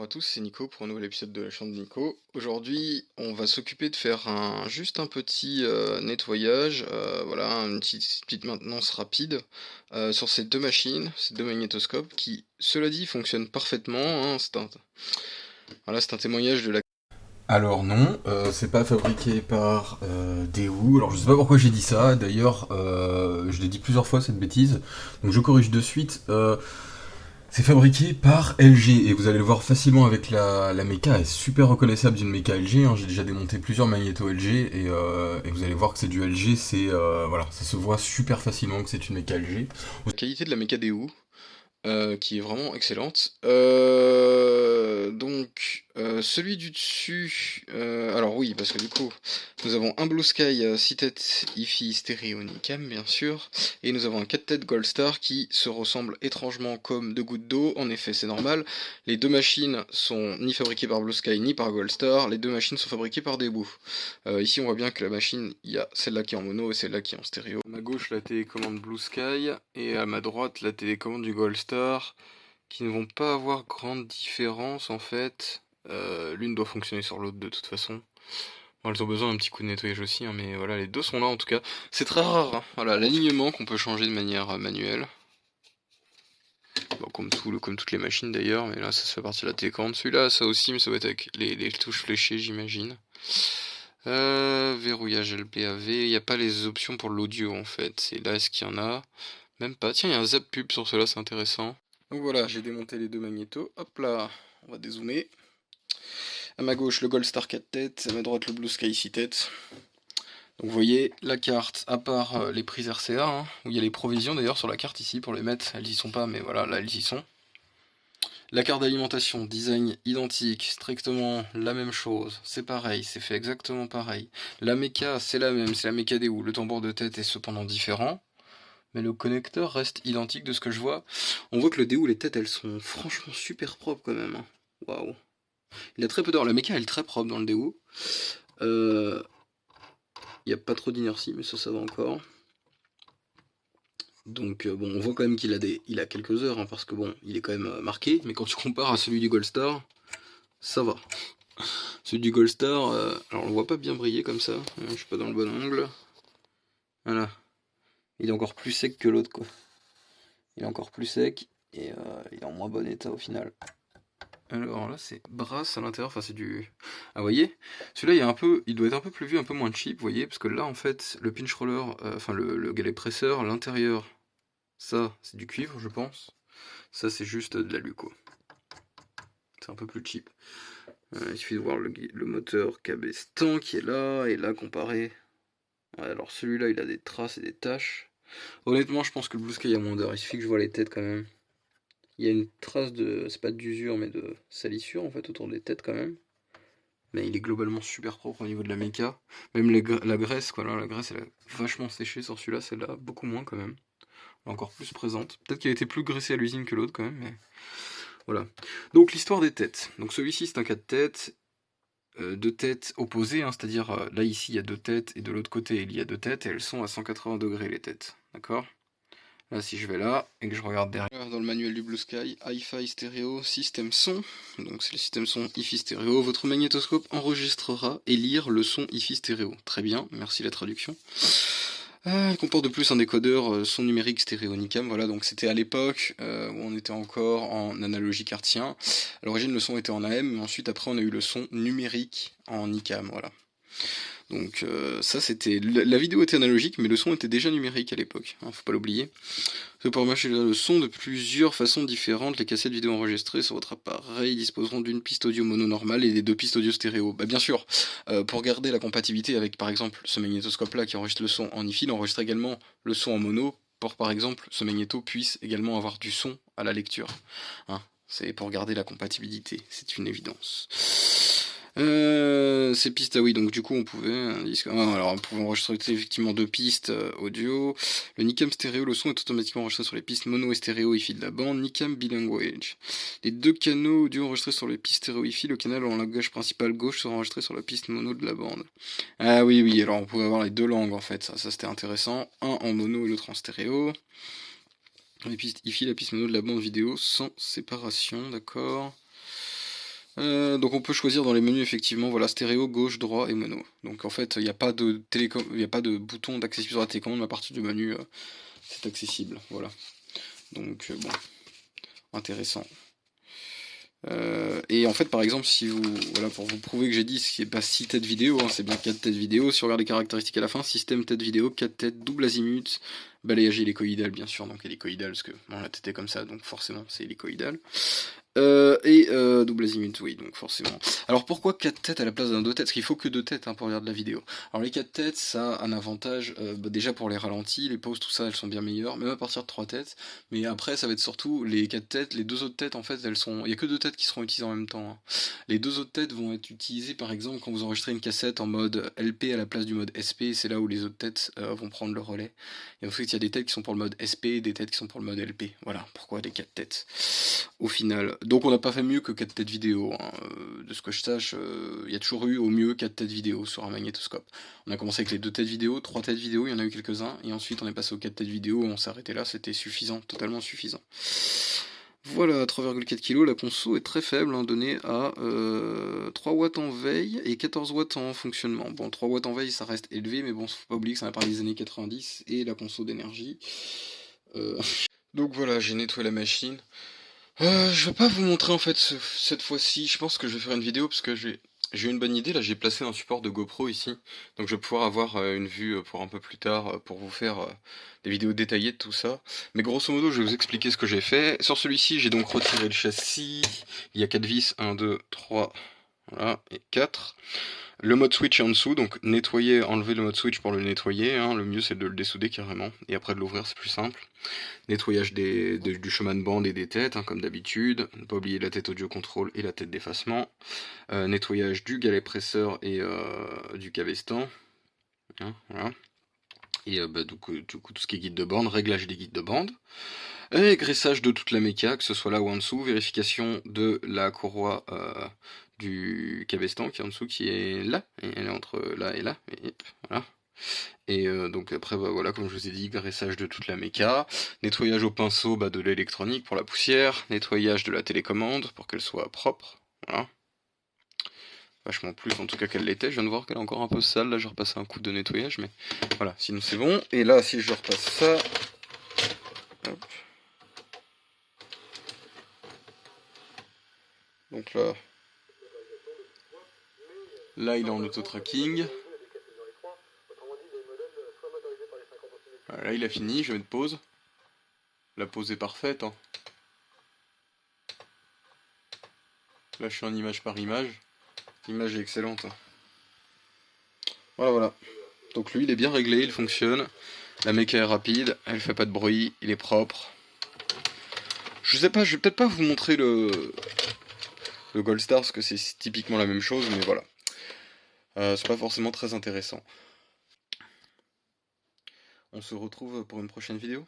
à tous, c'est Nico pour un nouvel épisode de la chaîne de Nico. Aujourd'hui, on va s'occuper de faire juste un petit nettoyage, voilà, une petite maintenance rapide sur ces deux machines, ces deux magnétoscopes qui, cela dit, fonctionnent parfaitement, hein. Voilà, c'est un témoignage de la... Alors non, c'est pas fabriqué par Daewoo. Alors je sais pas pourquoi j'ai dit ça, d'ailleurs je l'ai dit plusieurs fois cette bêtise, donc je corrige de suite. C'est fabriqué par LG et vous allez le voir facilement avec la méca est super reconnaissable d'une méca LG, hein. J'ai déjà démonté plusieurs magnétos LG et vous allez voir que c'est du LG, voilà, ça se voit super facilement que c'est une méca LG. La qualité de la méca Daewoo, qui est vraiment excellente. Celui du dessus, alors oui, parce que du coup, nous avons un Blue Sky 6 têtes hi-fi stéréo Nicam, bien sûr, et nous avons un 4 têtes Gold Star qui se ressemblent étrangement comme deux gouttes d'eau. En effet, c'est normal. Les deux machines sont ni fabriquées par Blue Sky ni par Gold Star. Les deux machines sont fabriquées par Daewoo. Ici, on voit bien que la machine, il y a celle-là qui est en mono et celle-là qui est en stéréo. À ma gauche, la télécommande Blue Sky, et à ma droite, la télécommande du Gold Star, qui ne vont pas avoir grande différence en fait. L'une doit fonctionner sur l'autre de toute façon. Bon, elles ont besoin d'un petit coup de nettoyage aussi, hein, mais voilà, les deux sont là en tout cas. C'est très rare, hein. Voilà, l'alignement qu'on peut changer de manière manuelle. Bon, comme toutes les machines d'ailleurs, mais là ça fait partie de la télécommande. Celui-là, ça aussi, mais ça va être avec les touches fléchées, j'imagine. Verrouillage LPAV, il n'y a pas les options pour l'audio en fait. C'est là, est-ce qu'il y en a? Même pas. Tiens, il y a un zap pub sur cela, c'est intéressant. Donc voilà, j'ai démonté les deux magnétos. Hop là, on va dézoomer. À ma gauche, le Gold Star 4 têtes, à ma droite, le Blue Sky 6 têtes. Donc vous voyez, la carte, à part les prises RCA, hein, où il y a les provisions d'ailleurs sur la carte ici pour les mettre, elles y sont pas, mais voilà, là elles y sont. La carte d'alimentation, design identique, strictement la même chose, c'est pareil, c'est fait exactement pareil. La méca, c'est la même, c'est la méca Daewoo. Le tambour de tête est cependant différent, mais le connecteur reste identique de ce que je vois. On voit que le Daewoo, les têtes, elles sont franchement super propres quand même, hein. Waouh. Il a très peu d'or. La méca, elle est très propre dans le Daewoo. Il n'y a pas trop d'inertie, mais ça va encore. Donc bon, on voit quand même qu'il a quelques heures, hein, parce que bon, il est quand même marqué, mais quand tu compares à celui du Gold Star, ça va. Celui du Gold Star, alors on le voit pas bien briller comme ça, je suis pas dans le bon angle. Voilà. Il est encore plus sec que l'autre, quoi. Il est encore plus sec, et il est en moins bon état au final. Alors là, c'est brasse à l'intérieur, enfin c'est du... Ah, vous voyez, celui-là, il doit être un peu plus vieux, un peu moins cheap, vous voyez, parce que là, en fait, le pinch roller, enfin le galet presseur, l'intérieur, ça, c'est du cuivre, je pense. Ça, c'est juste de l'alu, quoi. C'est un peu plus cheap. Il suffit de voir le moteur Cabestan qui est là, et là, comparé. Ouais, alors celui-là, il a des traces et des taches. Honnêtement, je pense que le Blue Sky a moins d'heures, il suffit que je vois les têtes quand même. Il y a une trace de... c'est pas d'usure, mais de salissure, en fait, autour des têtes quand même. Mais il est globalement super propre au niveau de la méca. Même la graisse, quoi, là, la graisse, elle a vachement séché sur celui-là, celle-là, beaucoup moins quand même. Encore plus présente. Peut-être qu'il a été plus graissé à l'usine que l'autre quand même, mais... Voilà. Donc l'histoire des têtes. Donc celui-ci, c'est un 4 têtes. Deux têtes opposées, hein, c'est-à-dire là ici il y a deux têtes et de l'autre côté il y a deux têtes et elles sont à 180 degrés les têtes, d'accord? Là si je vais là et que je regarde derrière dans le manuel du Blue Sky, Hi-Fi stéréo, système son, donc c'est le système son hi-fi stéréo, votre magnétoscope enregistrera et lire le son hi-fi stéréo. Très bien, merci la traduction. Il comporte de plus un décodeur son numérique stéréo Nicam, voilà, donc c'était à l'époque où on était encore en analogique hertzien. À l'origine le son était en AM, mais ensuite après on a eu le son numérique en Nicam, voilà. Donc ça c'était... La vidéo était analogique, mais le son était déjà numérique à l'époque, hein, faut pas l'oublier. Pour marcher le son de plusieurs façons différentes, les cassettes vidéo enregistrées sur votre appareil disposeront d'une piste audio mono normale et des deux pistes audio stéréo. Bah bien sûr, pour garder la compatibilité avec par exemple ce magnétoscope là qui enregistre le son en hi-fi, il enregistre également le son en mono pour par exemple ce magnéto puisse également avoir du son à la lecture. Hein, c'est pour garder la compatibilité, c'est une évidence. Ces pistes, ah oui, donc du coup on pouvait, alors on pouvait enregistrer effectivement deux pistes audio. Le Nicam stéréo, le son est automatiquement enregistré sur les pistes mono et stéréo hi-fi de la bande. Nicam bilanguage. Les deux canaux audio enregistrés sur les pistes stéréo hi-fi, le canal en langage principal gauche sera enregistré sur la piste mono de la bande. Ah oui, oui, alors on pouvait avoir les deux langues en fait, ça c'était intéressant. Un en mono et l'autre en stéréo. Les pistes hi-fi, la piste mono de la bande vidéo sans séparation, d'accord. Donc on peut choisir dans les menus effectivement, voilà, stéréo, gauche, droit et mono. Donc en fait, il n'y a pas de il y a pas de bouton d'accessibilité sur la télécommande, mais à partir du menu, c'est accessible, voilà. Donc bon, intéressant. Et en fait, par exemple, si vous, voilà, pour vous prouver que j'ai dit, ce qui est pas 6 têtes vidéo, hein, c'est bien 4 têtes vidéo. Si on regarde les caractéristiques à la fin, système tête vidéo, 4 têtes, double azimut, balayage hélicoïdal, bien sûr, donc hélicoïdal, parce que bon, la tête est comme ça, donc forcément c'est hélicoïdal. Double azimut, oui, donc forcément. Alors pourquoi 4 têtes à la place d'un 2 têtes? Parce qu'il faut que 2 têtes hein, pour regarder la vidéo. Alors les 4 têtes, ça a un avantage, déjà pour les ralentis, les pauses, tout ça, elles sont bien meilleures, même à partir de 3 têtes. Mais après, ça va être surtout les 4 têtes, les 2 autres têtes, en fait, elles sont... Il n'y a que 2 têtes qui seront utilisées en même temps. Hein. Les 2 autres têtes vont être utilisées, par exemple, quand vous enregistrez une cassette en mode LP à la place du mode SP, c'est là où les autres têtes vont prendre le relais. Et en fait, il y a des têtes qui sont pour le mode SP, des têtes qui sont pour le mode LP. Voilà, pourquoi les 4 têtes au final. Donc on n'a pas fait mieux que 4 têtes vidéo. Hein. De ce que je sache, il y a toujours eu au mieux 4 têtes vidéo sur un magnétoscope. On a commencé avec les 2 têtes vidéo, 3 têtes vidéo, il y en a eu quelques-uns, et ensuite on est passé aux 4 têtes vidéo, on s'est arrêté là, c'était suffisant, totalement suffisant. Voilà, 3,4 kg, la conso est très faible, hein, donnée à 3 watts en veille et 14 watts en fonctionnement. Bon, 3 watts en veille, ça reste élevé, mais bon, faut pas oublier que ça va parler des années 90 et la conso d'énergie. Donc voilà, j'ai nettoyé la machine. Je vais pas vous montrer en fait cette fois-ci, je pense que je vais faire une vidéo parce que j'ai eu une bonne idée, là j'ai placé un support de GoPro ici, donc je vais pouvoir avoir une vue pour un peu plus tard, pour vous faire des vidéos détaillées de tout ça. Mais grosso modo je vais vous expliquer ce que j'ai fait. Sur celui-ci j'ai donc retiré le châssis, il y a 4 vis, 1, 2, 3, voilà, et 4. Le mode switch est en dessous, donc nettoyer, enlever le mode switch pour le nettoyer, hein. Le mieux c'est de le dessouder carrément, et après de l'ouvrir c'est plus simple. Nettoyage du chemin de bande et des têtes, hein, comme d'habitude. Ne pas oublier la tête audio contrôle et la tête d'effacement. Nettoyage du galet presseur et du cabestan. Hein, voilà. Et du coup, tout ce qui est guide de bande, réglage des guides de bande. Et graissage de toute la méca, que ce soit là ou en dessous. Vérification de la courroie du cabestan qui est en dessous, qui est là. Et elle est entre là et là. Et voilà. Et donc après, bah, voilà, comme je vous ai dit, graissage de toute la méca, nettoyage au pinceau de l'électronique pour la poussière, nettoyage de la télécommande pour qu'elle soit propre, voilà. Vachement plus en tout cas qu'elle l'était, je viens de voir qu'elle est encore un peu sale, là j'ai repassé un coup de nettoyage, mais voilà, sinon c'est bon. Et là, si je repasse ça, hop. Donc là il est en auto-tracking. Voilà, là il a fini, je vais mettre pause. La pause est parfaite, hein. Là je suis en image par image. L'image est excellente. Voilà, voilà. Donc lui il est bien réglé, il fonctionne. La méca est rapide, elle fait pas de bruit, il est propre. Je sais pas, je vais peut-être pas vous montrer le Goldstar parce que c'est typiquement la même chose, mais voilà. C'est pas forcément très intéressant. On se retrouve pour une prochaine vidéo.